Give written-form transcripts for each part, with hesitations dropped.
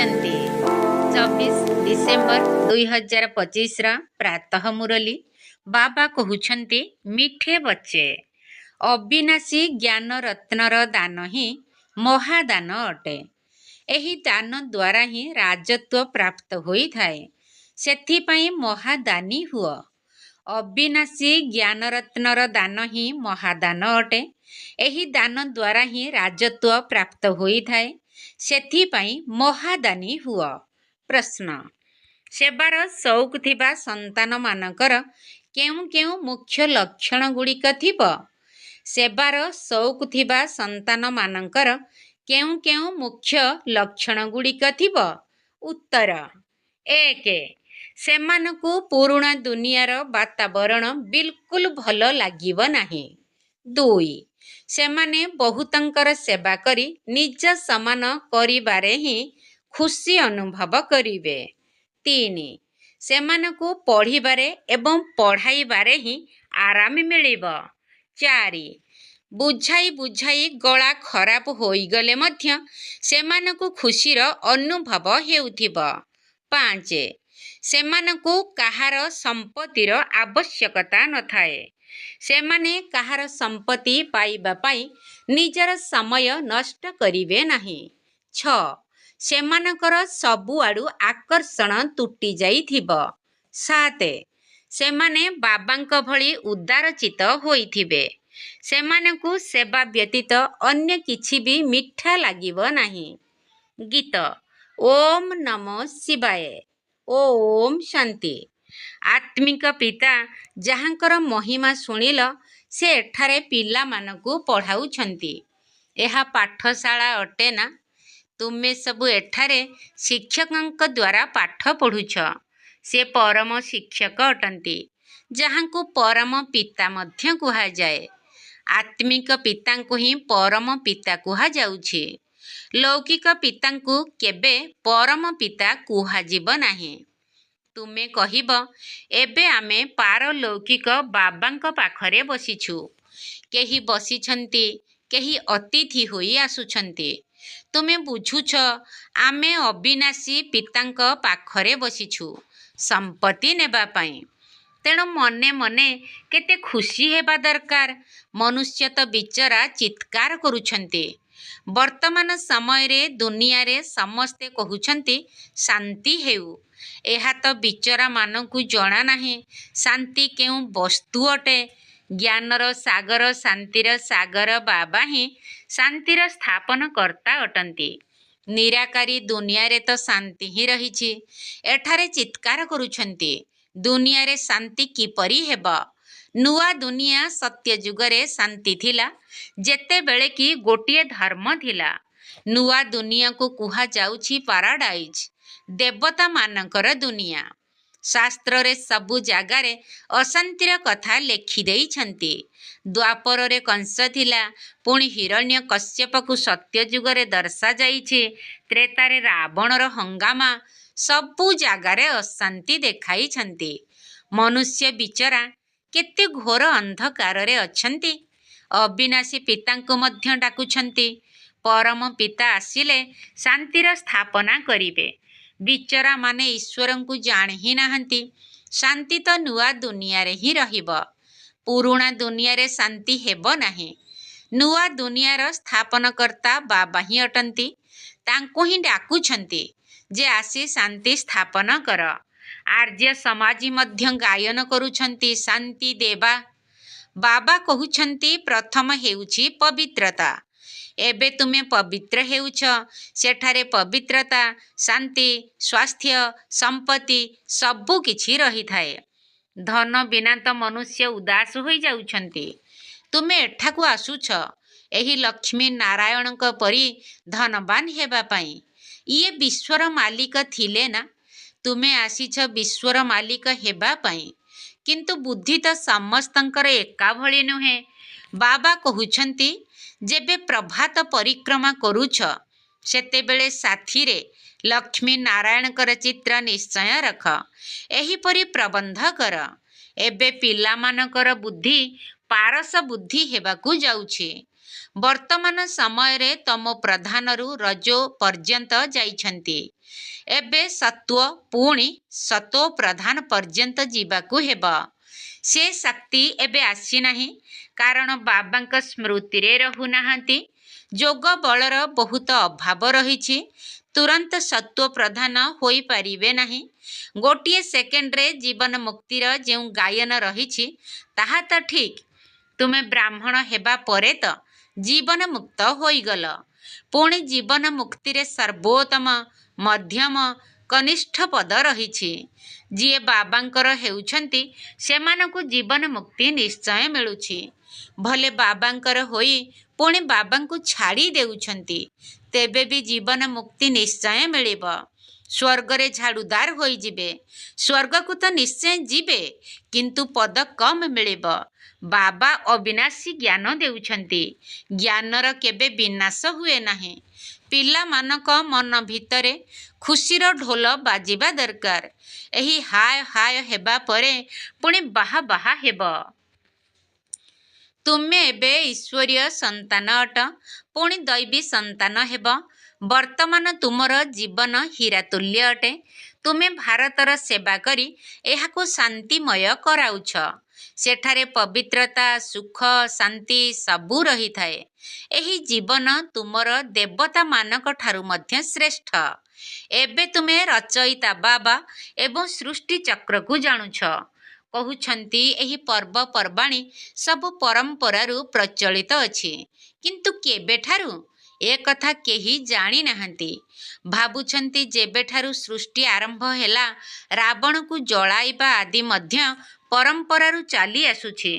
ଶୁଣୁଛନ୍ତି 24 ଡିସେମ୍ବର 2025 ପ୍ରାତଃ ମୁରଲି। ବାବା କହୁଛନ୍ତି ମିଠେ ବଚ୍ଚେ, ଅବିନାଶୀ ଜ୍ଞାନ ରତ୍ନର ଦାନ ହିଁ ମହାଦାନ ଅଟେ। ଏହି ଦାନ ଦ୍ୱାରା ହିଁ ରାଜତ୍ୱ ପ୍ରାପ୍ତ ହୋଇଥାଏ। ସେଥିପାଇଁ ମହାଦାନୀ ହୁଅ। ଅବିନାଶୀ ଜ୍ଞାନରତ୍ନର ଦାନ ହିଁ ମହାଦାନ ଅଟେ। ଏହି ଦାନ ଦ୍ୱାରା ହିଁ ରାଜତ୍ୱ ପ୍ରାପ୍ତ ହୋଇଥାଏ। ସେଥିପାଇଁ ମହାଦାନୀ ହୁଅ। ପ୍ରଶ୍ନ: ସେବାର ସଉକ ଥିବା ସନ୍ତାନମାନଙ୍କର କେଉଁ କେଉଁ ମୁଖ୍ୟ ଲକ୍ଷଣ ଗୁଡ଼ିକ ଥିବ? ସେବାର ସଉକ ଥିବା ସନ୍ତାନମାନଙ୍କର କେଉଁ କେଉଁ ମୁଖ୍ୟ ଲକ୍ଷଣ ଗୁଡ଼ିକ ଥିବ? ଉତ୍ତର: 1. ସେମାନଙ୍କୁ ପୁରୁଣା ଦୁନିଆର ବାତାବରଣ ବିଲକୁଲ ଭଲ ଲାଗିବ ନାହିଁ। 2. ସେମାନେ ବହୁତଙ୍କର ସେବା କରି ନିଜ ସମାନ କରିବାରେ ହିଁ ଖୁସି ଅନୁଭବ କରିବେ। 3. ସେମାନଙ୍କୁ ପଢ଼ିବାରେ ଏବଂ ପଢ଼ାଇବାରେ ହିଁ ଆରାମ ମିଳିବ। 4. ବୁଝାଇ ବୁଝାଇ ଗଳା ଖରାପ ହୋଇଗଲେ ମଧ୍ୟ ସେମାନଙ୍କୁ ଖୁସିର ଅନୁଭବ ହେଉଥିବ। 5. ସେମାନଙ୍କୁ କାହାର ସମ୍ପତ୍ତିର ଆବଶ୍ୟକତା ନଥାଏ। ସେମାନେ କାହାର ସମ୍ପତ୍ତି ପାଇବା ପାଇଁ ନିଜର ସମୟ ନଷ୍ଟ କରିବେ ନାହିଁ। 6. ସେମାନଙ୍କର ସବୁଆଡ଼ୁ ଆକର୍ଷଣ ତୁଟି ଯାଇଥିବ। 7. ସେମାନେ ବାବାଙ୍କ ଭଳି ଉଦାରଚିତ ହୋଇଥିବେ। ସେମାନଙ୍କୁ ସେବା ବ୍ୟତୀତ ଅନ୍ୟ କିଛି ବି ମିଠା ଲାଗିବ ନାହିଁ। ଗୀତ: ଓମ୍ ନମଃ ଶିବାୟ। ଓମ୍ ଶାନ୍ତି। ଆତ୍ମିକ ପିତା ଯାହାଙ୍କର ମହିମା ଶୁଣିଲ, ସେ ଏଠାରେ ପିଲାମାନଙ୍କୁ ପଢ଼ାଉଛନ୍ତି। ଏହା ପାଠଶାଳା ଅଟେ ନା? ତୁମେ ସବୁ ଏଠାରେ ଶିକ୍ଷକଙ୍କ ଦ୍ୱାରା ପାଠ ପଢ଼ୁଛ। ସେ ପରମ ଶିକ୍ଷକ ଅଟନ୍ତି, ଯାହାଙ୍କୁ ପରମ ପିତା ମଧ୍ୟ କୁହାଯାଏ। ଆତ୍ମିକ ପିତାଙ୍କୁ ହିଁ ପରମ ପିତା କୁହାଯାଉଛି। ଲୌକିକ ପିତାଙ୍କୁ କେବେ ପରମ ପିତା କୁହାଯିବ ନାହିଁ। ତୁମେ କହିବ, ଏବେ ଆମେ ପାରଲୌକିକ ବାବାଙ୍କ ପାଖରେ ବସିଛୁ। କେହି ବସିଛନ୍ତି, କେହି ଅତିଥି ହୋଇ ଆସୁଛନ୍ତି। ତୁମେ ବୁଝୁଛ, ଆମେ ଅବିନାଶୀ ପିତାଙ୍କ ପାଖରେ ବସିଛୁ ସମ୍ପତ୍ତି ନେବା ପାଇଁ। ତେଣୁ ମନେ ମନେ କେତେ ଖୁସି ହେବା ଦରକାର। ମନୁଷ୍ୟ ତ ବିଚରା ଚିତ୍କାର କରୁଛନ୍ତି। ବର୍ତ୍ତମାନ ସମୟରେ ଦୁନିଆରେ ସମସ୍ତେ କହୁଛନ୍ତି ଶାନ୍ତି ହେଉ। ଏହା ତ ବିଚରାମାନଙ୍କୁ ଜଣା ନାହିଁ ଶାନ୍ତି କେଉଁ ବସ୍ତୁ ଅଟେ। ଜ୍ଞାନର ସାଗର, ଶାନ୍ତିର ସାଗର ବାବା ହିଁ ଶାନ୍ତିର ସ୍ଥାପନ କର୍ତ୍ତା ଅଟନ୍ତି। ନିରାକାରୀ ଦୁନିଆରେ ତ ଶାନ୍ତି ହିଁ ରହିଛି। ଏଠାରେ ଚିତ୍କାର କରୁଛନ୍ତି, ଦୁନିଆରେ ଶାନ୍ତି କିପରି ହେବ? ନୂଆ ଦୁନିଆ ସତ୍ୟ ଯୁଗରେ ଶାନ୍ତି ଥିଲା, ଯେତେବେଳେ କି ଗୋଟିଏ ଧର୍ମ ଥିଲା। ନୂଆ ଦୁନିଆକୁ କୁହାଯାଉଛି ପାରାଡାଇଜ୍, ଦେବତାମାନଙ୍କର ଦୁନିଆ। ଶାସ୍ତ୍ରରେ ସବୁ ଜାଗାରେ ଅଶାନ୍ତିର କଥା ଲେଖିଦେଇଛନ୍ତି। ଦ୍ୱାପରରେ କଂସ ଥିଲା, ପୁଣି ହିରଣ୍ୟକଶ୍ୟପକୁ ସତ୍ୟ ଯୁଗରେ ଦର୍ଶାଯାଇଛି। ତ୍ରେତାରେ ରାବଣର ହଙ୍ଗାମା। ସବୁ ଜାଗାରେ ଅଶାନ୍ତି ଦେଖାଇଛନ୍ତି। ମନୁଷ୍ୟ ବିଚରା କେତେ ଘୋର ଅନ୍ଧକାରରେ ଅଛନ୍ତି। ଅବିନାଶୀ ପିତାଙ୍କୁ ମଧ୍ୟ ଡାକୁଛନ୍ତି। ପରମ ପିତା ଆସିଲେ ଶାନ୍ତିର ସ୍ଥାପନା କରିବେ। ବିଚରାମାନେ ଈଶ୍ୱରଙ୍କୁ ଜାଣି ହିଁ ନାହାନ୍ତି। ଶାନ୍ତି ତ ନୂଆ ଦୁନିଆରେ ହିଁ ରହିବ। ପୁରୁଣା ଦୁନିଆରେ ଶାନ୍ତି ହେବ ନାହିଁ। ନୂଆ ଦୁନିଆର ସ୍ଥାପନକର୍ତ୍ତା ବାବା ହିଁ ଅଟନ୍ତି। ତାଙ୍କୁ ହିଁ ଡାକୁଛନ୍ତି ଯେ ଆସି ଶାନ୍ତି ସ୍ଥାପନ କର। ଆର୍ଯ୍ୟ ସମାଜ ମଧ୍ୟ ଗାୟନ କରୁଛନ୍ତି ଶାନ୍ତି ଦେବା। ବାବା କହୁଛନ୍ତି ପ୍ରଥମ ହେଉଛି ପବିତ୍ରତା। ଏବେ ତୁମେ ପବିତ୍ର ହେଉଛ। ସେଠାରେ ପବିତ୍ରତା, ଶାନ୍ତି, ସ୍ୱାସ୍ଥ୍ୟ, ସମ୍ପତ୍ତି ସବୁ କିଛି ରହିଥାଏ। ଧନ ବିନା ତ ମନୁଷ୍ୟ ଉଦାସ ହୋଇଯାଉଛନ୍ତି। ତୁମେ ଏଠାକୁ ଆସୁଛ ଏହି ଲକ୍ଷ୍ମୀ ନାରାୟଣଙ୍କ ପରି ଧନବାନ ହେବା ପାଇଁ। ଇଏ ବିଶ୍ୱର ମାଲିକ ଥିଲେ ନା? ତୁମେ ଆସିଛ ବିଶ୍ୱର ମାଲିକ ହେବା ପାଇଁ। କିନ୍ତୁ ବୁଦ୍ଧି ତ ସମସ୍ତଙ୍କର ଏକା ଭଳି ନୁହେଁ। ବାବା କହୁଛନ୍ତି, ଯେବେ ପ୍ରଭାତ ପରିକ୍ରମା କରୁଛ, ସେତେବେଳେ ସାଥିରେ ଲକ୍ଷ୍ମୀ ନାରାୟଣଙ୍କର ଚିତ୍ର ନିଶ୍ଚୟ ରଖ। ଏହିପରି ପ୍ରବନ୍ଧ କର। ଏବେ ପିଲାମାନଙ୍କର ବୁଦ୍ଧି ପାରସ ବୁଦ୍ଧି ହେବାକୁ ଯାଉଛି। ବର୍ତ୍ତମାନ ସମୟରେ ତମୋ ପ୍ରଧାନରୁ ରଜୋ ପର୍ଯ୍ୟନ୍ତ ଯାଇଛନ୍ତି। ଏବେ ସତ୍ୱ ପୁଣି ସତୋ ପ୍ରଧାନ ପର୍ଯ୍ୟନ୍ତ ଯିବାକୁ ହେବ। ସେ ଶକ୍ତି ଏବେ ଆସିନାହିଁ, କାରଣ ବାବାଙ୍କ ସ୍ମୃତିରେ ରହୁନାହାନ୍ତି। ଯୋଗ ବଳର ବହୁତ ଅଭାବ ରହିଛି। ତୁରନ୍ତ ସତ୍ୱ ପ୍ରଧାନ ହୋଇପାରିବେ ନାହିଁ। ଗୋଟିଏ ସେକେଣ୍ଡରେ ଜୀବନ ମୁକ୍ତିର ଯେଉଁ ଗାୟନ ରହିଛି ତାହା ତ ଠିକ୍। ତୁମେ ବ୍ରାହ୍ମଣ ହେବା ପରେ ତ ଜୀବନ ମୁକ୍ତ ହୋଇଗଲ। ପୁଣି ଜୀବନ ମୁକ୍ତିରେ ସର୍ବୋତ୍ତମ, ମଧ୍ୟମ, କନିଷ୍ଠ ପଦ ରହିଛି। ଯିଏ ବାବାଙ୍କର ହେଉଛନ୍ତି ସେମାନଙ୍କୁ ଜୀବନ ମୁକ୍ତି ନିଶ୍ଚୟ ମିଳୁଛି। ଭଲେ ବାବାଙ୍କର ହୋଇ ପୁଣି ବାବାଙ୍କୁ ଛାଡ଼ି ଦେଉଛନ୍ତି, ତେବେ ବି ଜୀବନ ମୁକ୍ତି ନିଶ୍ଚୟ ମିଳିବ। ସ୍ୱର୍ଗରେ ଝାଡ଼ୁଦାର ହୋଇଯିବେ। ସ୍ୱର୍ଗକୁ ତ ନିଶ୍ଚୟ ଯିବେ, କିନ୍ତୁ ପଦ କମ୍ ମିଳିବ। ବାବା ଅବିନାଶୀ ଜ୍ଞାନ ଦେଉଛନ୍ତି। ଜ୍ଞାନର କେବେ ବିନାଶ ହୁଏ ନାହିଁ। ପିଲାମାନଙ୍କ ମନ ଭିତରେ ଖୁସିର ଢୋଲ ବାଜିବା ଦରକାର। ଏହି ହାୟ ହାୟ ହେବା ପରେ ପୁଣି ବାହା ବାହା ହେବ। ତୁମେ ଏବେ ଈଶ୍ୱରୀୟ ସନ୍ତାନ ଅଟ, ପୁଣି ଦୈବୀ ସନ୍ତାନ ହେବ। ବର୍ତ୍ତମାନ ତୁମର ଜୀବନ ହୀରା ତୁଲ୍ୟ ଅଟେ। ତୁମେ ଭାରତର ସେବା କରି ଏହାକୁ ଶାନ୍ତିମୟ କରାଉଛ। ସେଠାରେ ପବିତ୍ରତା, ସୁଖ, ଶାନ୍ତି ସବୁ ରହିଥାଏ। ଏହି ଜୀବନ ତୁମର ଦେବତାମାନଙ୍କ ଠାରୁ ମଧ୍ୟ ଶ୍ରେଷ୍ଠ। ଏବେ ତୁମେ ରଚୟିତା ବାବା ଏବଂ ସୃଷ୍ଟି ଚକ୍ରକୁ ଜାଣୁଛ। କହୁଛନ୍ତି ଏହି ପର୍ବପର୍ବାଣୀ ସବୁ ପରମ୍ପରାରୁ ପ୍ରଚଳିତ ଅଛି, କିନ୍ତୁ କେବେଠାରୁ ଏକଥା କେହି ଜାଣିନାହାନ୍ତି। ଭାବୁଛନ୍ତି ଯେବେଠାରୁ ସୃଷ୍ଟି ଆରମ୍ଭ ହେଲା ରାବଣକୁ ଜଳାଇବା ଆଦି ମଧ୍ୟ ପରମ୍ପରାରୁ ଚାଲି ଆସୁଛି।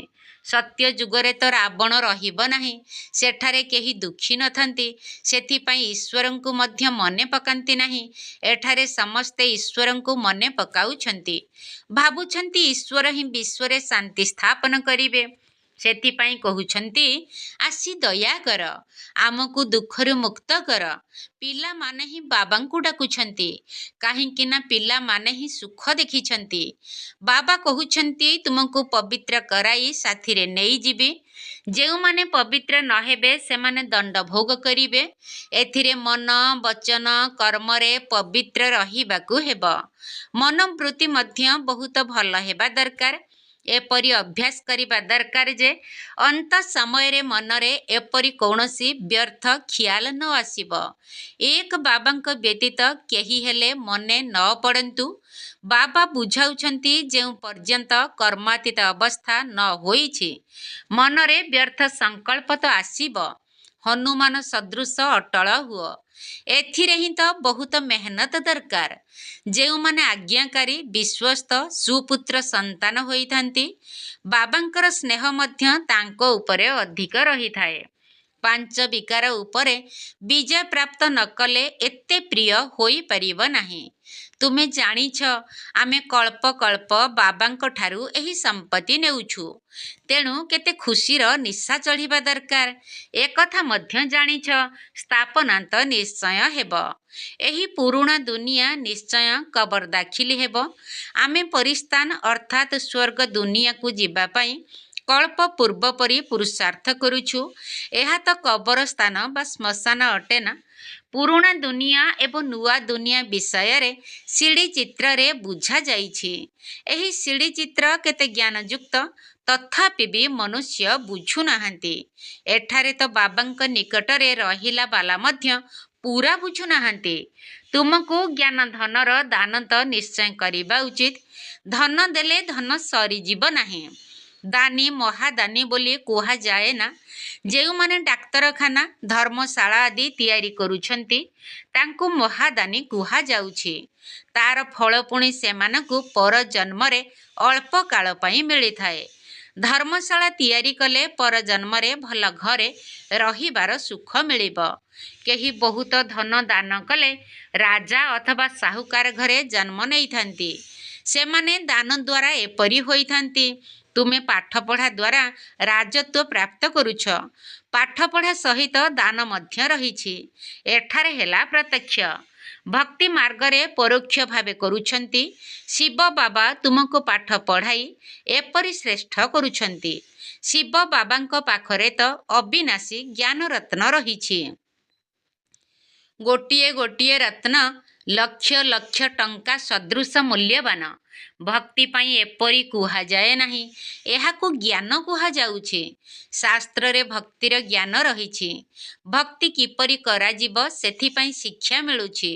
ସତ୍ୟ ଯୁଗରେ ତ ରାବଣ ରହିବ ନାହିଁ। ସେଠାରେ କେହି ଦୁଃଖୀ ନଥାନ୍ତି। ସେଥିପାଇଁ ଈଶ୍ୱରଙ୍କୁ ମଧ୍ୟ ମନେ ପକାନ୍ତି ନାହିଁ। ଏଠାରେ ସମସ୍ତେ ଈଶ୍ୱରଙ୍କୁ ମନେ ପକାଉଛନ୍ତି। ଭାବୁଛନ୍ତି ଈଶ୍ୱର ହିଁ ବିଶ୍ୱରେ ଶାନ୍ତି ସ୍ଥାପନ କରିବେ। ସେଥିପାଇଁ କହୁଛନ୍ତି ଆସି ଦୟା କର, ଆମକୁ ଦୁଃଖରୁ ମୁକ୍ତ କର। ପିଲାମାନେ ହିଁ ବାବାଙ୍କୁ ଡାକୁଛନ୍ତି, କାହିଁକି ନା ପିଲାମାନେ ହିଁ ସୁଖ ଦେଖିଛନ୍ତି। ବାବା କହୁଛନ୍ତି ତୁମକୁ ପବିତ୍ର କରାଇ ସାଥିରେ ନେଇଯିବି। ଯେଉଁମାନେ ପବିତ୍ର ନ ହେବେ ସେମାନେ ଦଣ୍ଡ ଭୋଗ କରିବେ। ଏଥିରେ ମନ, ବଚନ, କର୍ମରେ ପବିତ୍ର ରହିବାକୁ ହେବ। ମନୋବୃତ୍ତି ମଧ୍ୟ ବହୁତ ଭଲ ହେବା ଦରକାର। ଏପରି ଅଭ୍ୟାସ କରିବା ଦରକାର ଯେ ଅନ୍ତ ସମୟରେ ମନରେ ଏପରି କୌଣସି ବ୍ୟର୍ଥ ଖିଆଲ ନ ଆସିବ। ଏକ ବାବାଙ୍କ ବ୍ୟତୀତ କେହି ହେଲେ ମନେ ନ ପଡ଼ନ୍ତୁ। ବାବା ବୁଝାଉଛନ୍ତି ଯେଉଁ ପର୍ଯ୍ୟନ୍ତ କର୍ମାତୀତ ଅବସ୍ଥା ନ ହୋଇଛି ମନରେ ବ୍ୟର୍ଥ ସଂକଳ୍ପ ତ ଆସିବ। ହନୁମାନ ସଦୃଶ ଅଟଳ ହୁଅ। ଏଥିରେ ହିଁ ତ ବହୁତ ମେହନତ ଦରକାର। ଯେଉଁମାନେ ଆଜ୍ଞାକାରୀ, ବିଶ୍ୱସ୍ତ, ସୁପୁତ୍ର ସନ୍ତାନ ହୋଇଥାନ୍ତି, ବାବାଙ୍କର ସ୍ନେହ ମଧ୍ୟ ତାଙ୍କ ଉପରେ ଅଧିକ ରହିଥାଏ। ପାଞ୍ଚ ବିକାର ଉପରେ ବିଜୟ ପ୍ରାପ୍ତ ନ କଲେ ଏତେ ପ୍ରିୟ ହୋଇପାରିବ ନାହିଁ। ତୁମେ ଜାଣିଛ ଆମେ କଳ୍ପ କଳ୍ପ ବାବାଙ୍କ ଠାରୁ ଏହି ସମ୍ପତ୍ତି ନେଉଛୁ। ତେଣୁ କେତେ ଖୁସିର ନିଶା ଚଢ଼ିବା ଦରକାର। ଏକଥା ମଧ୍ୟ ଜାଣିଛ ସ୍ଥାପନାନ୍ତ ନିଶ୍ଚୟ ହେବ। ଏହି ପୁରୁଣା ଦୁନିଆ ନିଶ୍ଚୟ କବର ଦାଖିଲି ହେବ। ଆମେ ପରିସ୍ଥାନ ଅର୍ଥାତ୍ ସ୍ୱର୍ଗ ଦୁନିଆକୁ ଯିବା ପାଇଁ କଳ୍ପ ପୂର୍ବ ପରି ପୁରୁଷାର୍ଥ କରୁଛୁ। ଏହା ତ କବର ସ୍ଥାନ ବା ଶ୍ମଶାନ ଅଟେ ନା। ପୁରୁଣା ଦୁନିଆ ଏବଂ ନୂଆ ଦୁନିଆ ବିଷୟରେ ସିଡ଼ି ଚିତ୍ରରେ ବୁଝାଯାଇଛି। ଏହି ସିଡ଼ି ଚିତ୍ର କେତେ ଜ୍ଞାନଯୁକ୍ତ, ତଥାପି ବି ମନୁଷ୍ୟ ବୁଝୁନାହାନ୍ତି। ଏଠାରେ ତ ବାବାଙ୍କ ନିକଟରେ ରହିଲା ବାଲା ମଧ୍ୟ ପୁରା ବୁଝୁନାହାନ୍ତି। ତୁମକୁ ଜ୍ଞାନ ଧନର ଦାନ ତ ନିଶ୍ଚୟ କରିବା ଉଚିତ। ଧନ ଦେଲେ ଧନ ସରିଯିବ ନାହିଁ। ଦାନୀ ମହାଦାନୀ ବୋଲି କୁହାଯାଏ ନା। ଯେଉଁମାନେ ଡାକ୍ତରଖାନା, ଧର୍ମଶାଳା ଆଦି ତିଆରି କରୁଛନ୍ତି ତାଙ୍କୁ ମହାଦାନୀ କୁହାଯାଉଛି। ତାର ଫଳ ପୁଣି ସେମାନଙ୍କୁ ପର ଜନ୍ମରେ ଅଳ୍ପ କାଳ ପାଇଁ ମିଳିଥାଏ। ଧର୍ମଶାଳା ତିଆରି କଲେ ପର ଜନ୍ମରେ ଭଲ ଘରେ ରହିବାର ସୁଖ ମିଳିବ। କେହି ବହୁତ ଧନ ଦାନ କଲେ ରାଜା ଅଥବା ସାହୁକାର ଘରେ ଜନ୍ମ ନେଇଥାନ୍ତି। ସେମାନେ ଦାନ ଦ୍ୱାରା ଏପରି ହୋଇଥାନ୍ତି। ତୁମେ ପାଠପଢ଼ା ଦ୍ୱାରା ରାଜତ୍ୱ ପ୍ରାପ୍ତ କରୁଛ। ପାଠପଢ଼ା ସହିତ ଦାନ ମଧ୍ୟ ରହିଛି। ଏଠାରେ ହେଲା ପ୍ରତ୍ୟକ୍ଷ। ଭକ୍ତି ମାର୍ଗରେ ପରୋକ୍ଷ ଭାବେ କରୁଛନ୍ତି। ଶିବ ବାବା ତୁମକୁ ପାଠ ପଢ଼ାଇ ଏପରି ଶ୍ରେଷ୍ଠ କରୁଛନ୍ତି। ଶିବ ବାବାଙ୍କ ପାଖରେ ତ ଅବିନାଶୀ ଜ୍ଞାନ ରତ୍ନ ରହିଛି। ଗୋଟିଏ ଗୋଟିଏ ରତ୍ନ ଲକ୍ଷ ଲକ୍ଷ ଟଙ୍କା ସଦୃଶ ମୂଲ୍ୟବାନ। ଭକ୍ତି ପାଇଁ ଏପରି କୁହାଯାଏ ନାହିଁ, ଏହାକୁ ଜ୍ଞାନ କୁହାଯାଉଛି। ଶାସ୍ତ୍ରରେ ଭକ୍ତିର ଜ୍ଞାନ ରହିଛି। ଭକ୍ତି କିପରି କରାଯିବ ସେଥିପାଇଁ ଶିକ୍ଷା ମିଳୁଛି।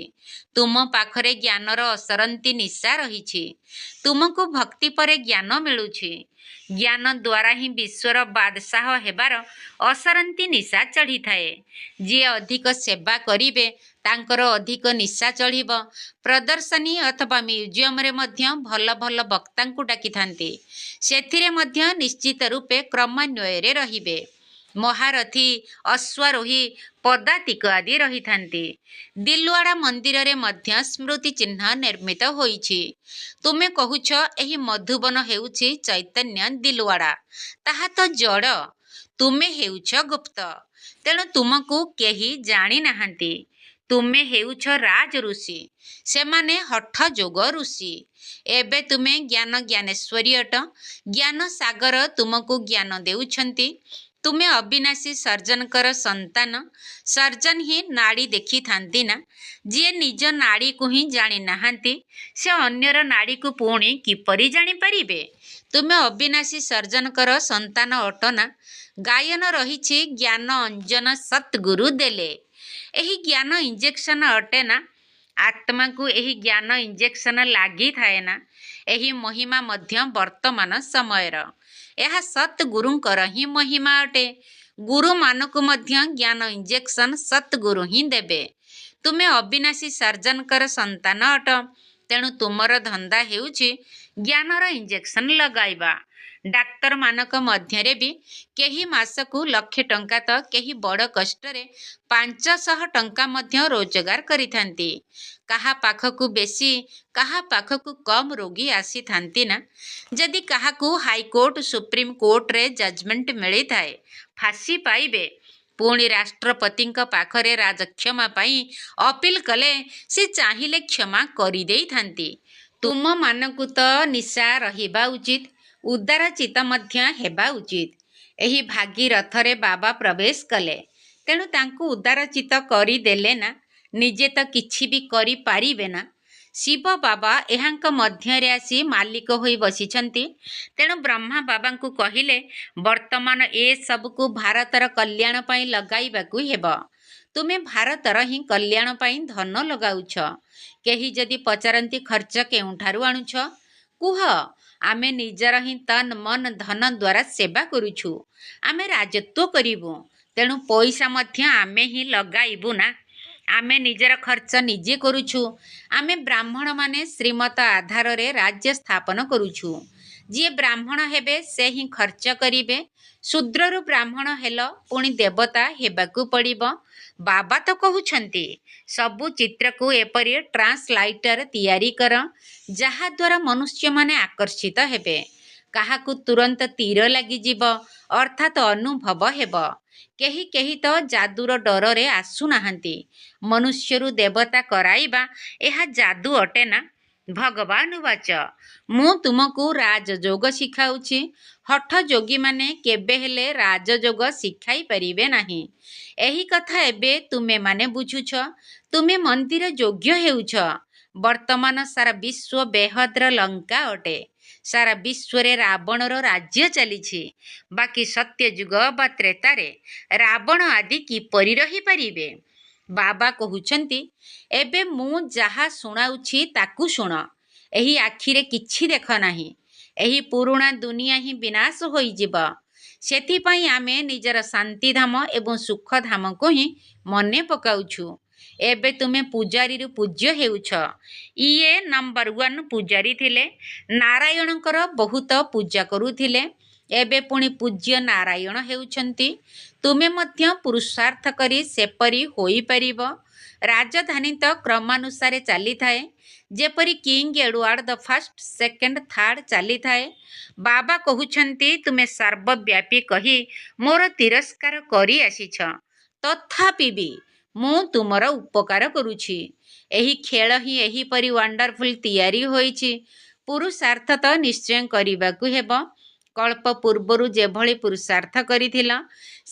ତୁମ ପାଖରେ ଜ୍ଞାନର ଅସରନ୍ତି ନିଶା ରହିଛି। ତୁମକୁ ଭକ୍ତି ପରେ ଜ୍ଞାନ ମିଳୁଛି। ଜ୍ଞାନ ଦ୍ୱାରା ହିଁ ବିଶ୍ୱର ବାଦଶାହ ହେବାର ଅସରନ୍ତି ନିଶା ଚଢ଼ିଥାଏ। ଯିଏ ଅଧିକ ସେବା କରିବେ ତାଙ୍କର ଅଧିକ ନିଶା ଚଢ଼ିବ। ପ୍ରଦର୍ଶନୀ ଅଥବା ମ୍ୟୁଜିୟମରେ ମଧ୍ୟ ଭଲ ଭଲ ବକ୍ତାଙ୍କୁ ଡାକିଥାନ୍ତି। ସେଥିରେ ମଧ୍ୟ ନିଶ୍ଚିତ ରୂପେ କ୍ରମାନ୍ୱୟରେ ରହିବେ। ମହାରଥୀ, ଅଶ୍ୱାରୋହୀ, ପଦାତିକ ଆଦି ରହିଥାନ୍ତି। ଦିଲୱାଡ଼ା ମନ୍ଦିରରେ ମଧ୍ୟ ସ୍ମୃତି ଚିହ୍ନ ନିର୍ମିତ ହୋଇଛି। ତୁମେ କହୁଛ ଏହି ମଧୁବନ ହେଉଛି ଚୈତନ୍ୟ ଦିଲୱାଡ଼ା। ତାହା ତ ଜଡ଼। ତୁମେ ହେଉଛ ଗୁପ୍ତ। ତେଣୁ ତୁମକୁ କେହି ଜାଣିନାହାନ୍ତି। ତୁମେ ହେଉଛ ରାଜ ଋଷି, ସେମାନେ ହଠ ଯୋଗ ଋଷି। ଏବେ ତୁମେ ଜ୍ଞାନ ଜ୍ଞାନେଶ୍ୱରୀ ଅଟ। ଜ୍ଞାନ ସାଗର ତୁମକୁ ଜ୍ଞାନ ଦେଉଛନ୍ତି। ତୁମେ ଅବିନାଶୀ ସର୍ଜନଙ୍କର ସନ୍ତାନ। ସର୍ଜନ ହିଁ ନାଡ଼ି ଦେଖିଥାନ୍ତି ନା? ଯିଏ ନିଜ ନାଡ଼ିକୁ ହିଁ ଜାଣିନାହାନ୍ତି, ସେ ଅନ୍ୟର ନାଡ଼ିକୁ ପୁଣି କିପରି ଜାଣିପାରିବେ? ତୁମେ ଅବିନାଶୀ ସର୍ଜନଙ୍କର ସନ୍ତାନ ଅଟ ନା? ଗାୟନ ରହିଛି ଜ୍ଞାନ ଅଞ୍ଜନ ସତ୍‌ଗୁରୁ ଦେଲେ। ଏହି ଜ୍ଞାନ ଇଞ୍ଜେକ୍ସନ ଅଟେ ନା? ଆତ୍ମାକୁ ଏହି ଜ୍ଞାନ ଇଞ୍ଜେକ୍ସନ ଲାଗିଥାଏ ନା? ଏହି ମହିମା ମଧ୍ୟ ବର୍ତ୍ତମାନ ସମୟର। ଏହା ସତ୍‌ଗୁରୁଙ୍କର ହିଁ ମହିମା ଅଟେ। ଗୁରୁମାନଙ୍କୁ ମଧ୍ୟ ଜ୍ଞାନ ଇଞ୍ଜେକ୍ସନ ସତ୍‌ଗୁରୁ ହିଁ ଦେବେ। ତୁମେ ଅବିନାଶୀ ସର୍ଜନଙ୍କର ସନ୍ତାନ ଅଟ। ତେଣୁ ତୁମର ଧନ୍ଦା ହେଉଛି ଜ୍ଞାନର ଇଞ୍ଜେକ୍ସନ ଲଗାଇବା। ଡାକ୍ତରମାନଙ୍କ ମଧ୍ୟରେ ବି କେହି ମାସକୁ 1,00,000 ଟଙ୍କା ତ କେହି ବଡ଼ କଷ୍ଟରେ 500 ଟଙ୍କା ମଧ୍ୟ ରୋଜଗାର କରିଥାନ୍ତି। କାହା ପାଖକୁ ବେଶୀ, କାହା ପାଖକୁ କମ୍ ରୋଗୀ ଆସିଥାନ୍ତି ନା? ଯଦି କାହାକୁ ହାଇକୋର୍ଟ, ସୁପ୍ରିମକୋର୍ଟରେ ଜଜମେଣ୍ଟ ମିଳିଥାଏ, ଫାଶୀ ପାଇବେ। ପୁଣି ରାଷ୍ଟ୍ରପତିଙ୍କ ପାଖରେ ରାଜକ୍ଷମା ପାଇଁ ଅପିଲ କଲେ ସେ ଚାହିଁଲେ କ୍ଷମା କରିଦେଇଥାନ୍ତି। ତୁମମାନଙ୍କୁ ତ ନିଶା ରହିବା ଉଚିତ, ଉଦାରଚିତ୍ତ ମଧ୍ୟ ହେବା ଉଚିତ। ଏହି ଭାଗୀରଥରେ ବାବା ପ୍ରବେଶ କଲେ। ତେଣୁ ତାଙ୍କୁ ଉଦାରଚିତ୍ତ କରିଦେଲେ ନା? ନିଜେ ତ କିଛି ବି କରିପାରିବେ ନା? ଶିବ ବାବା ଏହାଙ୍କ ମଧ୍ୟରେ ଆସି ମାଲିକ ହୋଇ ବସିଛନ୍ତି। ତେଣୁ ବ୍ରହ୍ମା ବାବାଙ୍କୁ କହିଲେ, ବର୍ତ୍ତମାନ ଏସବୁକୁ ଭାରତର କଲ୍ୟାଣ ପାଇଁ ଲଗାଇବାକୁ ହେବ। ତୁମେ ଭାରତର ହିଁ କଲ୍ୟାଣ ପାଇଁ ଧନ ଲଗାଉଛ। କେହି ଯଦି ପଚାରନ୍ତି ଖର୍ଚ୍ଚ କେଉଁଠାରୁ ଆଣୁଛ? କୁହ, ଆମେ ନିଜର ହିଁ ତନ ମନ ଧନ ଦ୍ୱାରା ସେବା କରୁଛୁ। ଆମେ ରାଜତ୍ୱ କରିବୁ। ତେଣୁ ପଇସା ମଧ୍ୟ ଆମେ ହିଁ ଲଗାଇବୁ ନା? ଆମେ ନିଜର ଖର୍ଚ୍ଚ ନିଜେ କରୁଛୁ। ଆମେ ବ୍ରାହ୍ମଣମାନେ ଶ୍ରୀମତ ଆଧାରରେ ରାଜ୍ୟ ସ୍ଥାପନ କରୁଛୁ। ଯିଏ ବ୍ରାହ୍ମଣ ହେବେ ସେ ହିଁ ଖର୍ଚ୍ଚ କରିବେ। ଶୂଦ୍ରରୁ ବ୍ରାହ୍ମଣ ହେଲ, ପୁଣି ଦେବତା ହେବାକୁ ପଡ଼ିବ। ବାବା ତ କହୁଛନ୍ତି, ସବୁ ଚିତ୍ରକୁ ଏପରି ଟ୍ରାନ୍ସଲାଇଟର ତିଆରି କର, ଯାହାଦ୍ୱାରା ମନୁଷ୍ୟମାନେ ଆକର୍ଷିତ ହେବେ। କାହାକୁ ତୁରନ୍ତ ତୀର ଲାଗିଯିବ, ଅର୍ଥାତ୍ ଅନୁଭବ ହେବ। କେହି କେହି ତ ଯାଦୁର ଡରରେ ଆସୁନାହାନ୍ତି। ମନୁଷ୍ୟରୁ ଦେବତା କରାଇବା, ଏହା ଯାଦୁ ଅଟେ ନା? ଭଗବାନ ଉବାଚ, ମୁଁ ତୁମକୁ ରାଜଯୋଗ ଶିଖାଉଛି। ହଠ ଯୋଗୀମାନେ କେବେ ହେଲେ ରାଜଯୋଗ ଶିଖାଇ ପାରିବେ ନାହିଁ। ଏହି କଥା ଏବେ ତୁମେମାନେ ବୁଝୁଛ। ତୁମେ ମନ୍ଦିର ଯୋଗ୍ୟ ହେଉଛ। ବର୍ତ୍ତମାନ ସାରା ବିଶ୍ୱ ବେହଦ୍ର ଲଙ୍କା ଅଟେ। ସାରା ବିଶ୍ୱରେ ରାବଣର ରାଜ୍ୟ ଚାଲିଛି। ବାକି ସତ୍ୟଯୁଗ ବା ତ୍ରେତାରେ ରାବଣ ଆଦି କିପରି ରହିପାରିବେ? ବାବା କହୁଛନ୍ତି, ଏବେ ମୁଁ ଯାହା ଶୁଣାଉଛି ତାକୁ ଶୁଣ। ଏହି ଆଖିରେ କିଛି ଦେଖ ନାହିଁ। ଏହି ପୁରୁଣା ଦୁନିଆ ହିଁ ବିନାଶ ହୋଇଯିବ। ସେଥିପାଇଁ ଆମେ ନିଜର ଶାନ୍ତିଧାମ ଏବଂ ସୁଖଧାମକୁ ହିଁ ମନେ ପକାଉଛୁ। ଏବେ ତୁମେ ପୂଜାରୀରୁ ପୂଜ୍ୟ ହେଉଛ। ଇଏ ନମ୍ବର 1 ପୂଜାରୀ ଥିଲେ। ନାରାୟଣଙ୍କର ବହୁତ ପୂଜା କରୁଥିଲେ। ଏବେ ପୁଣି ପୂଜ୍ୟ ନାରାୟଣ ହେଉଛନ୍ତି। ତୁମେ ମଧ୍ୟ ପୁରୁଷାର୍ଥ କରି ସେପରି ହୋଇପାରିବ। ରାଜଧାନୀ ତ କ୍ରମାନୁସାରେ ଚାଲିଥାଏ। ଯେପରି King Edward the first, second, third ଚାଲିଥାଏ। ବାବା କହୁଛନ୍ତି, ତୁମେ ସର୍ବବ୍ୟାପୀ କହି ମୋର ତିରସ୍କାର କରି ଆସିଛ। ତଥାପି ବି ମୁଁ ତୁମର ଉପକାର କରୁଛି। ଏହି ଖେଳ ହିଁ ଏହିପରି ୱାଣ୍ଡରଫୁଲ୍ ତିଆରି ହୋଇଛି। ପୁରୁଷାର୍ଥ ତ ନିଶ୍ଚୟ କରିବାକୁ ହେବ। କଳ୍ପ ପୂର୍ବରୁ ଯେଭଳି ପୁରୁଷାର୍ଥ କରିଥିଲ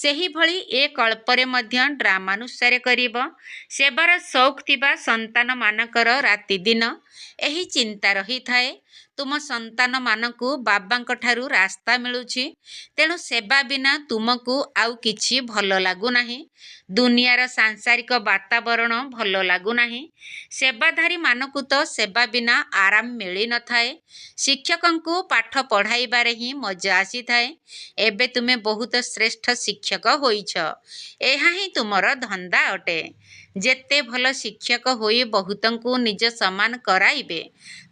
ସେହିଭଳି ଏ କଳ୍ପରେ ମଧ୍ୟ ଡ୍ରାମାନୁସାରେ କରିବ। ସେବାର ସଉକ ଥିବା ସନ୍ତାନମାନଙ୍କର ରାତିଦିନ ଏହି ଚିନ୍ତା ରହିଥାଏ। ତୁମ ସନ୍ତାନମାନଙ୍କୁ ବାବାଙ୍କ ଠାରୁ ରାସ୍ତା ମିଳୁଛି, ତେଣୁ ସେବା ବିନା ତୁମକୁ ଆଉ କିଛି ଭଲ ଲାଗୁନାହିଁ। ଦୁନିଆର ସାଂସାରିକ ବାତାବରଣ ଭଲ ଲାଗୁନାହିଁ। ସେବାଧାରୀମାନଙ୍କୁ ତ ସେବା ବିନା ଆରାମ ମିଳିନଥାଏ। ଶିକ୍ଷକଙ୍କୁ ପାଠ ପଢ଼ାଇବାରେ ହିଁ ମଜା ଆସିଥାଏ। ଏବେ ତୁମେ ବହୁତ ଶ୍ରେଷ୍ଠ ଶିକ୍ଷକ ହୋଇଛ। ଏହା ହିଁ ତୁମର ଧନ୍ଦା ଅଟେ। ଯେତେ ଭଲ ଶିକ୍ଷକ ହୋଇ ବହୁତଙ୍କୁ ନିଜ ସମାନ କରାଇବେ,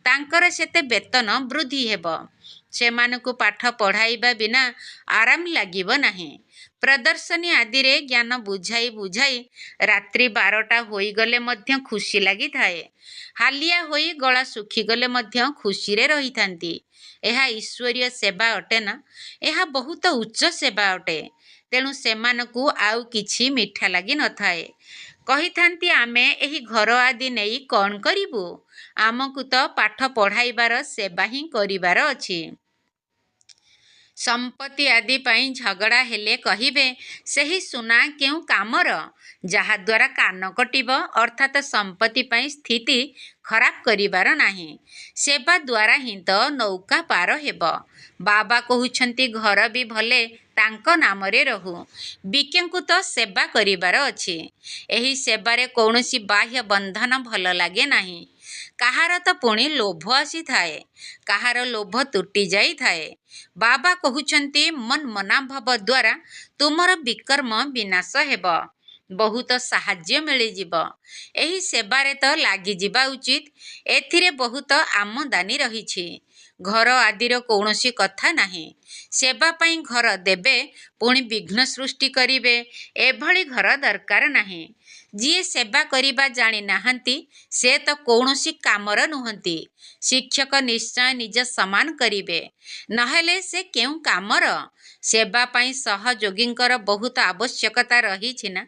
ତାଙ୍କର ସେତେ ବେତନ ବୃଦ୍ଧି ହେବ। ସେମାନଙ୍କୁ ପାଠ ପଢ଼ାଇବା ବିନା ଆରାମ ଲାଗିବ ନାହିଁ। ପ୍ରଦର୍ଶନୀ ଆଦିରେ ଜ୍ଞାନ ବୁଝାଇ ବୁଝାଇ ରାତ୍ରି 12ଟା ହୋଇଗଲେ ମଧ୍ୟ ଖୁସି ଲାଗିଥାଏ। ହାଲିଆ ହୋଇ ଗଳା ଶୁଖିଗଲେ ମଧ୍ୟ ଖୁସିରେ ରହିଥାନ୍ତି। ଏହା ଈଶ୍ୱରୀୟ ସେବା ଅଟେ ନା? ଏହା ବହୁତ ଉଚ୍ଚ ସେବା ଅଟେ। ତେଣୁ ସେମାନଙ୍କୁ ଆଉ କିଛି ମିଠା ଲାଗିନଥାଏ। କହିଥାନ୍ତି, ଆମେ ଏହି ଘର ଆଦି ନେଇ କ'ଣ କରିବୁ? ଆମକୁ ତ ପାଠ ପଢ଼ାଇବାର ସେବା ହିଁ କରିବାର ଅଛି। ସମ୍ପତ୍ତି ଆଦି ପାଇଁ ଝଗଡ଼ା ହେଲେ କହିବେ, ସେହି ସୁନା କେଉଁ କାମର? ଯାହାଦ୍ୱାରା କାନ କଟିବ, ଅର୍ଥାତ୍ ସମ୍ପତ୍ତି ପାଇଁ ସ୍ଥିତି ଖରାପ କରିବାର ନାହିଁ। ସେବା ଦ୍ୱାରା ହିଁ ତ ନୌକା ପାର ହେବ। ବାବା କହୁଛନ୍ତି, ଘର ବି ଭଲେ ତାଙ୍କ ନାମରେ ରହୁ। ବିକେଙ୍କୁ ତ ସେବା କରିବାର ଅଛି। ଏହି ସେବାରେ କୌଣସି ବାହ୍ୟ ବନ୍ଧନ ଭଲ ଲାଗେ ନାହିଁ। କାହାର ତ ପୁଣି ଲୋଭ ଆସିଥାଏ। କାହାର ଲୋଭ ତୁଟି ଯାଇଥାଏ। ବାବା କହୁଛନ୍ତି, ମନ୍ମନାଭବ ଦ୍ୱାରା ତୁମର ବିକର୍ମ ବିନାଶ ହେବ। ବହୁତ ସାହାଯ୍ୟ ମିଳିଯିବ। ଏହି ସେବାରେ ତ ଲାଗିଯିବା ଉଚିତ। ଏଥିରେ ବହୁତ ଆମଦାନୀ ରହିଛି। ଘର ଆଦିର କୌଣସି କଥା ନାହିଁ। ସେବା ପାଇଁ ଘର ଦେବେ, ପୁଣି ବିଘ୍ନ ସୃଷ୍ଟି କରିବେ, ଏଭଳି ଘର ଦରକାର ନାହିଁ। ଯିଏ ସେବା କରିବା ଜାଣିନାହାନ୍ତି, ସେ ତ କୌଣସି କାମର ନୁହନ୍ତି। ଶିକ୍ଷକ ନିଶ୍ଚୟ ନିଜ ସମାନ କରିବେ, ନହେଲେ ସେ କେଉଁ କାମର? ସେବା ପାଇଁ ସହଯୋଗୀଙ୍କର ବହୁତ ଆବଶ୍ୟକତା ରହିଛି ନା?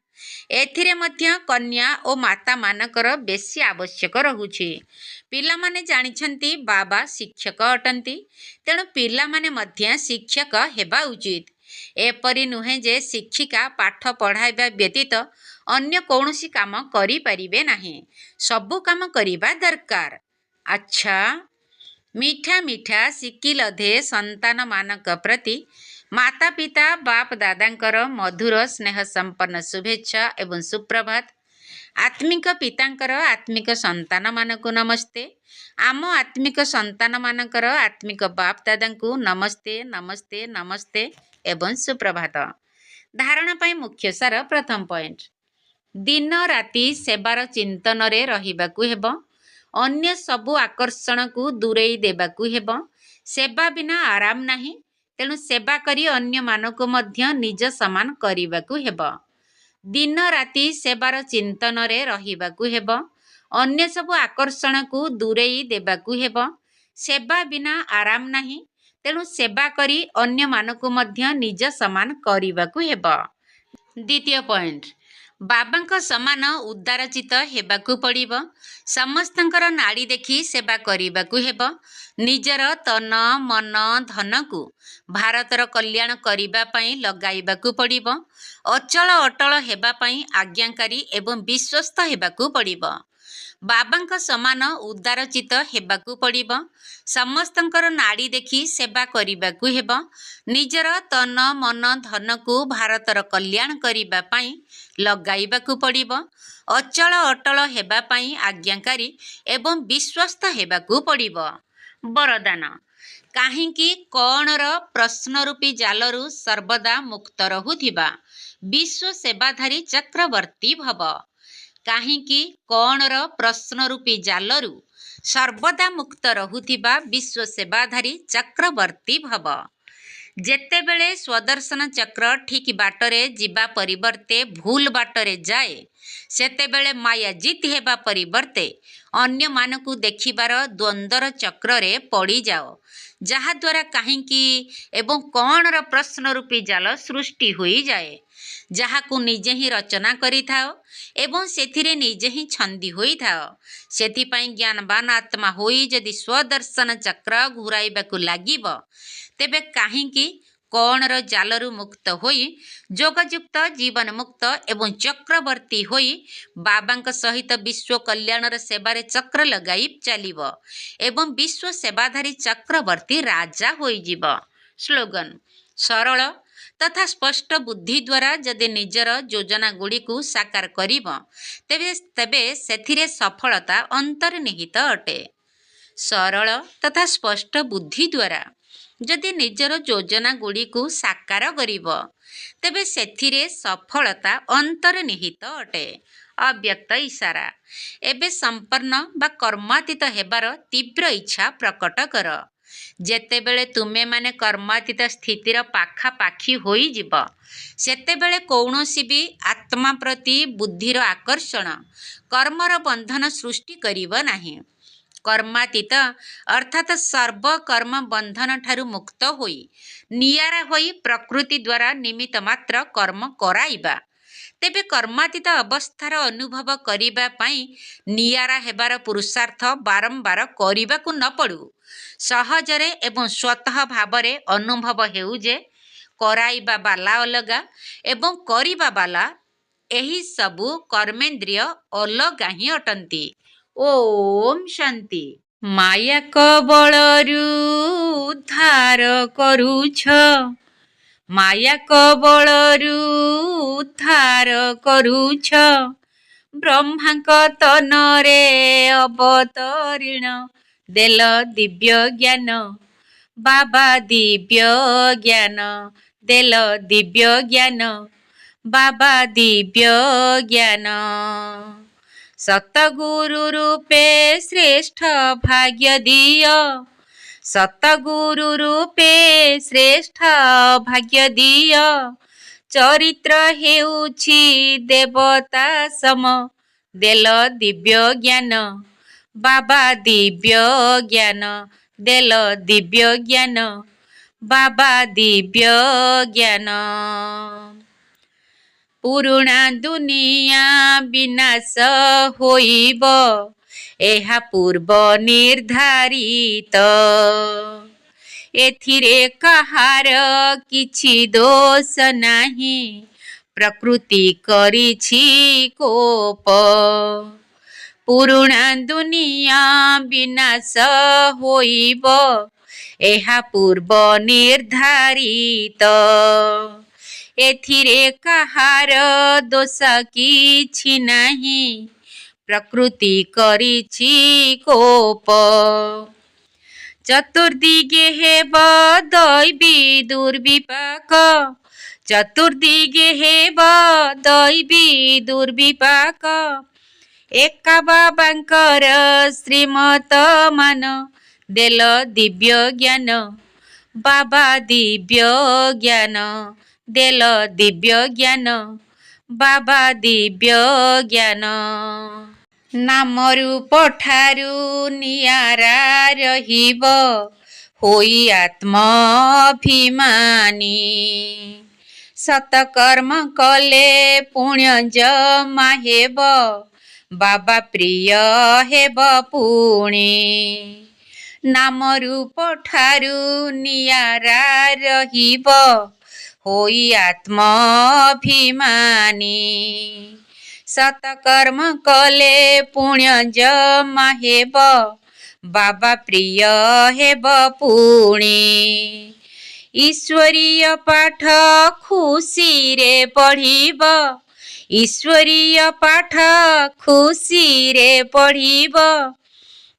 ଏଥିରେ ମଧ୍ୟ କନ୍ୟା ଓ ମାତାମାନଙ୍କର ବେଶୀ ଆବଶ୍ୟକ ରହୁଛି। ପିଲାମାନେ ଜାଣିଛନ୍ତି ବାବା ଶିକ୍ଷକ ଅଟନ୍ତି, ତେଣୁ ପିଲାମାନେ ମଧ୍ୟ ଶିକ୍ଷକ ହେବା ଉଚିତ। ଏପରି ନୁହେଁ ଯେ ଶିକ୍ଷିକା ପାଠ ପଢ଼ାଇବା ବ୍ୟତୀତ ଅନ୍ୟ କୌଣସି କାମ କରିପାରିବେ ନାହିଁ। ସବୁ କାମ କରିବା ଦରକାର। ଆଚ୍ଛା, ମିଠା ମିଠା ଶିକିଲଧେ ସନ୍ତାନମାନଙ୍କ ପ୍ରତି ମାତା ପିତା ବାପ ଦାଦାଙ୍କର ମଧୁର ସ୍ନେହ ସମ୍ପନ୍ନ ଶୁଭେଚ୍ଛା ଏବଂ ସୁପ୍ରଭାତ। ଆତ୍ମିକ ପିତାଙ୍କର ଆତ୍ମିକ ସନ୍ତାନମାନଙ୍କୁ ନମସ୍ତେ। ଆମ ଆତ୍ମିକ ସନ୍ତାନମାନଙ୍କର ଆତ୍ମିକ ବାପ ଦାଦାଙ୍କୁ ନମସ୍ତେ ନମସ୍ତେ ନମସ୍ତେ ଏବଂ ସୁପ୍ରଭାତ। ଧାରଣା ପାଇଁ ମୁଖ୍ୟ ସାର। ପ୍ରଥମ ପଏଣ୍ଟ, ଦିନ ରାତି ସେବାର ଚିନ୍ତନରେ ରହିବାକୁ ହେବ। ଅନ୍ୟ ସବୁ ଆକର୍ଷଣକୁ ଦୂରେଇ ଦେବାକୁ ହେବ। ସେବା ବିନା ଆରାମ ନାହିଁ। ତେଣୁ ସେବା କରି ଅନ୍ୟମାନଙ୍କୁ ମଧ୍ୟ ନିଜ ସମାନ କରିବାକୁ ହେବ। ଦିନ ରାତି ସେବାର ଚିନ୍ତନରେ ରହିବାକୁ ହେବ। ଅନ୍ୟ ସବୁ ଆକର୍ଷଣକୁ ଦୂରେଇ ଦେବାକୁ ହେବ। ସେବା ବିନା ଆରାମ ନାହିଁ। ତେଣୁ ସେବା କରି ଅନ୍ୟମାନଙ୍କୁ ମଧ୍ୟ ନିଜ ସମାନ କରିବାକୁ ହେବ। ଦ୍ୱିତୀୟ ପଏଣ୍ଟ, ବାବାଙ୍କ ସମାନ ଉଦାରଚିତ ହେବାକୁ ପଡ଼ିବ। ସମସ୍ତଙ୍କର ନାଡ଼ି ଦେଖି ସେବା କରିବାକୁ ହେବ। ନିଜର ତନ ମନ ଧନକୁ ଭାରତର କଲ୍ୟାଣ କରିବା ପାଇଁ ଲଗାଇବାକୁ ପଡ଼ିବ। ଅଚଳ ଅଟଳ ହେବା ପାଇଁ ଆଜ୍ଞାକାରୀ ଏବଂ ବିଶ୍ୱସ୍ତ ହେବାକୁ ପଡ଼ିବ। ବାବାଙ୍କ ସମାନ ଉଦାରଚିତ ହେବାକୁ ପଡ଼ିବ। ସମସ୍ତଙ୍କର ନାଡ଼ି ଦେଖି ସେବା କରିବାକୁ ହେବ। ନିଜର ତନ ମନ ଧନକୁ ଭାରତର କଲ୍ୟାଣ କରିବା ପାଇଁ ଲଗାଇବାକୁ ପଡ଼ିବ। ଅଚଳ ଅଟଳ ହେବା ପାଇଁ ଆଜ୍ଞାକାରୀ ଏବଂ ବିଶ୍ୱସ୍ତ ହେବାକୁ ପଡ଼ିବ। ବରଦାନ, କାହିଁକି କ'ଣର ପ୍ରଶ୍ନରୂପୀ ଜାଲରୁ ସର୍ବଦା ମୁକ୍ତ ରହୁଥିବା ବିଶ୍ୱ ସେବାଧାରୀ ଚକ୍ରବର୍ତ୍ତୀ ଭବ। କାହିଁକି କ'ଣର ପ୍ରଶ୍ନରୂପୀ ଜାଲରୁ ସର୍ବଦା ମୁକ୍ତ ରହୁଥିବା ବିଶ୍ୱ ସେବାଧାରୀ ଚକ୍ରବର୍ତ୍ତୀ ଭବ। ଯେତେବେଳେ ସ୍ୱଦର୍ଶନ ଚକ୍ର ଠିକ୍ ବାଟରେ ଯିବା ପରିବର୍ତ୍ତେ ଭୁଲ ବାଟରେ ଯାଏ, ସେତେବେଳେ ମାୟା ଜିତ୍ ହେବା ପରିବର୍ତ୍ତେ ଅନ୍ୟମାନଙ୍କୁ ଦେଖିବାର ଦ୍ୱନ୍ଦ୍ୱର ଚକ୍ରରେ ପଡ଼ିଯାଅ, ଯାହାଦ୍ୱାରା କାହିଁକି ଏବଂ କ'ଣର ପ୍ରଶ୍ନରୂପୀ ଜାଲ ସୃଷ୍ଟି ହୋଇଯାଏ। ଯାହାକୁ ନିଜେ ହିଁ ରଚନା କରିଥାଅ ଏବଂ ସେଥିରେ ନିଜେ ହିଁ ଛନ୍ଦି ହୋଇଥାଅ। ସେଥିପାଇଁ ଜ୍ଞାନବାନ ଆତ୍ମା ହୋଇ ଯଦି ସ୍ୱଦର୍ଶନ ଚକ୍ର ଘୁରାଇବାକୁ ଲାଗିବ, ତେବେ କାହିଁକି କ'ଣର ଜାଲରୁ ମୁକ୍ତ ହୋଇ ଯୋଗଯୁକ୍ତ ଜୀବନ ମୁକ୍ତ ଏବଂ ଚକ୍ରବର୍ତ୍ତୀ ହୋଇ ବାବାଙ୍କ ସହିତ ବିଶ୍ୱ କଲ୍ୟାଣର ସେବାରେ ଚକ୍ର ଲଗାଇ ଚାଲିବ ଏବଂ ବିଶ୍ୱ ସେବାଧାରୀ ଚକ୍ରବର୍ତ୍ତୀ ରାଜା ହୋଇଯିବ। ସ୍ଲୋଗାନ: ସରଳ ତଥା ସ୍ପଷ୍ଟ ବୁଦ୍ଧି ଦ୍ୱାରା ଯଦି ନିଜର ଯୋଜନାଗୁଡ଼ିକୁ ସାକାର କରିବ, ତେବେ ସେଥିରେ ସଫଳତା ଅନ୍ତର୍ନିହିତ ଅଟେ। ସରଳ ତଥା ସ୍ପଷ୍ଟ ବୁଦ୍ଧି ଦ୍ୱାରା ଯଦି ନିଜର ଯୋଜନାଗୁଡ଼ିକୁ ସାକାର କରିବ, ତେବେ ସେଥିରେ ସଫଳତା ଅନ୍ତର୍ନିହିତ ଅଟେ। ଅବ୍ୟକ୍ତ ଇଶାରା: ଏବେ ସମ୍ପନ୍ନ ବା କର୍ମାତୀତ ହେବାର ତୀବ୍ର ଇଚ୍ଛା ପ୍ରକଟ କର। ଯେତେବେଳେ ତୁମେମାନେ କର୍ମାତୀତ ସ୍ଥିତିର ପାଖାପାଖି ହୋଇଯିବ, ସେତେବେଳେ କୌଣସି ବି ଆତ୍ମା ପ୍ରତି ବୁଦ୍ଧିର ଆକର୍ଷଣ କର୍ମର ବନ୍ଧନ ସୃଷ୍ଟି କରିବ ନାହିଁ। କର୍ମାତୀତ ଅର୍ଥାତ୍ ସର୍ବକର୍ମ ବନ୍ଧନଠାରୁ ମୁକ୍ତ ହୋଇ ନିଆରା ହୋଇ ପ୍ରକୃତି ଦ୍ୱାରା ନିମିତ୍ତ ମାତ୍ର କର୍ମ କରାଇବା। ତେବେ କର୍ମାତୀତ ଅବସ୍ଥାର ଅନୁଭବ କରିବା ପାଇଁ ନିଆରା ହେବାର ପୁରୁଷାର୍ଥ ବାରମ୍ବାର କରିବାକୁ ନ ପଡ଼ୁ। ସହଜରେ ଏବଂ ସ୍ୱତଃ ଭାବରେ ଅନୁଭବ ହେଉ ଯେ କରାଇବା ବାଲା ଅଲଗା ଏବଂ କରିବା ବାଲା, ଏହି ସବୁ କର୍ମେନ୍ଦ୍ରିୟ ଅଲଗା ହିଁ ଅଟନ୍ତି। ଓମ୍ ଶାନ୍ତି। ମାୟା କବଳରୁ ଉଦ୍ଧାର କରୁଛ, ମାୟା କବଳରୁ ଉଦ୍ଧାର କରୁଛ, ବ୍ରହ୍ମାଙ୍କ ତନରେ ଅବତରିଣ ଦେଲ ଦିବ୍ୟ ଜ୍ଞାନ, ବାବା ଦିବ୍ୟ ଜ୍ଞାନ ଦେଲ ଦିବ୍ୟ ଜ୍ଞାନ, ବାବା ଦିବ୍ୟ ଜ୍ଞାନ। ସତଗୁରୁ ରୂପେ ଶ୍ରେଷ୍ଠ ଭାଗ୍ୟ ଦିଅ, ସତଗୁରୁ ରୂପେ ଶ୍ରେଷ୍ଠ ଭାଗ୍ୟ ଦିଅ, ଚରିତ୍ର ହେଉଛି ଦେବତା ସମ ଦେଲ ଦିବ୍ୟ ଜ୍ଞାନ, ବାବା ଦିବ୍ୟ ଜ୍ଞାନ ଦେଲ ଦିବ୍ୟ ଜ୍ଞାନ, ବାବା ଦିବ୍ୟ ଜ୍ଞାନ। ପୁରୁଣା ଦୁନିଆ ବିନାଶ ହୋଇବ, ଏହା ପୂର୍ବ ନିର୍ଦ୍ଧାରିତ। ଏଥିରେ କାହାର କିଛି ଦୋଷ ନାହିଁ, ପ୍ରକୃତି କରିଛି କୋପ। ପୁରୁଣା ଦୁନିଆ ବିନାଶ ହୋଇବ, ଏହା ପୂର୍ବ ନିର୍ଦ୍ଧାରିତ। ଏଥିରେ କାହାର ଦୋଷ କିଛି ନାହିଁ, ପ୍ରକୃତି କରିଛି କୋପ। ଚତୁର୍ଦିଗେ ହେବ ଦୈବୀ ଦୁର୍ବିପାକ, ଚତୁର୍ଦିଗେ ହେବ ଦୈବୀ ଦୁର୍ବିପାକ, ଏକା ବାବାଙ୍କର ଶ୍ରୀମତ ମାନ ଦେଲ ଦିବ୍ୟ ଜ୍ଞାନ, ବାବା ଦିବ୍ୟ ଜ୍ଞାନ ଦେଲ ଦିବ୍ୟ ଜ୍ଞାନ, ବାବା ଦିବ୍ୟ ଜ୍ଞାନ। ନାମରୂପଠାରୁ ନିଆରା ରହିବ ହୋଇ ଆତ୍ମାଭିମାନୀ, ସତକର୍ମ କଲେ ପୁଣ୍ୟ ଜମା ହେବ, ବାବା ପ୍ରିୟ ହେବ ପୁଣି। ନାମରୂପଠାରୁ ନିଆରା ରହିବ ହୋଇ ଆତ୍ମାଭିମାନୀ, ସତକର୍ମ କଲେ ପୁଣ୍ୟ ଜମା ହେବ, ବାବା ପ୍ରିୟ ହେବ ପୁଣି। ଈଶ୍ୱରୀୟ ପାଠ ଖୁସିରେ ପଢ଼ିବ, ଈଶ୍ୱରୀୟ ପାଠ ଖୁସିରେ ପଢ଼ିବ,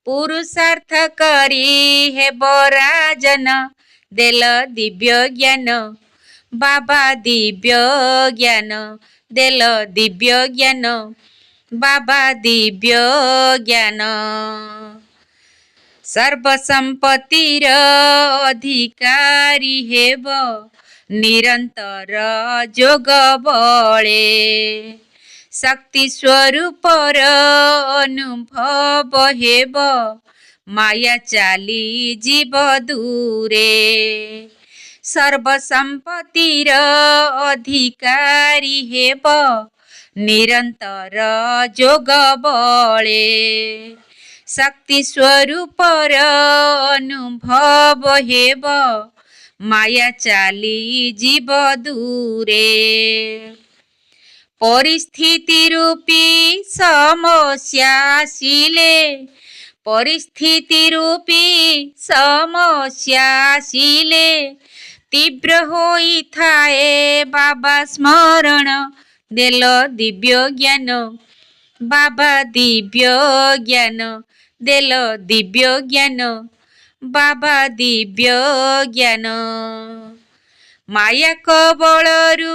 ପୁରୁଷାର୍ଥ କରି ହେବ ରାଜନ ଦେଲ ଦିବ୍ୟ ଜ୍ଞାନ, ବାବା ଦିବ୍ୟ ଜ୍ଞାନ ଦେଲ ଦିବ୍ୟ ଜ୍ଞାନ, ବାବା ଦିବ୍ୟ ଜ୍ଞାନ। ସର୍ବସମ୍ପତ୍ତିର ଅଧିକାରୀ ହେବ ନିରନ୍ତର ଯୋଗ ବଳେ, ଶକ୍ତି ସ୍ୱରୂପର ଅନୁଭବ ହେବ, ମାୟା ଚାଲିଯିବ ଦୂରେ। ସର୍ବସମ୍ପତ୍ତିର ଅଧିକାରୀ ହେବ ନିରନ୍ତର ଯୋଗ ବଳେ। ଶକ୍ତି ସ୍ୱରୂପର ଅନୁଭବ ହେବ ମାୟା ଚାଲିଯିବ ଦୂରେ। ପରିସ୍ଥିତି ରୂପୀ ସମସ୍ୟା ଆସିଲେ ପରିସ୍ଥିତି ରୂପୀ ସମସ୍ୟା ଆସିଲେ ତୀବ୍ର ହୋଇଥାଏ ବାବା ସ୍ମରଣ ଦେଲ ଦିବ୍ୟ ଜ୍ଞାନ। ବାବା ଦିବ୍ୟ ଜ୍ଞାନ ଦେଲ ଦିବ୍ୟ ଜ୍ଞାନ। ବାବା ଦିବ୍ୟ ଜ୍ଞାନ। ମାୟା କବଳରୁ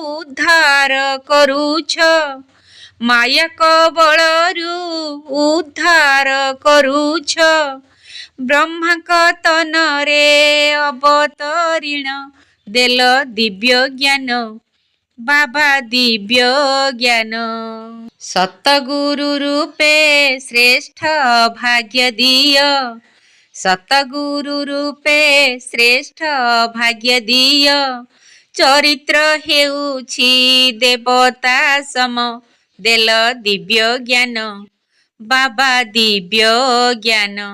ଉଦ୍ଧାର କରୁଛ ମାୟା କବଳରୁ ଉଦ୍ଧାର କରୁଛ ବ୍ରହ୍ମାଙ୍କ ତନରେ ଅବତରିଣ ଦେଲ ଦିବ୍ୟ ଜ୍ଞାନ। ବାବା ଦିବ୍ୟ ଜ୍ଞାନ। ସତଗୁରୁ ରୂପେ ଶ୍ରେଷ୍ଠ ଭାଗ୍ୟ ଦିଅ ସତଗୁରୁ ରୂପେ ଶ୍ରେଷ୍ଠ ଭାଗ୍ୟ ଦିଅ। ଚରିତ୍ର ହେଉଛି ଦେବତା ସମ ଦେଲ ଦିବ୍ୟ ଜ୍ଞାନ। ବାବା ଦିବ୍ୟ ଜ୍ଞାନ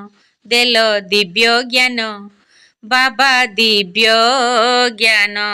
ଦେଲ ଦିବ୍ୟ ଜ୍ଞାନ। ବାବା ଦିବ୍ୟ ଜ୍ଞାନ।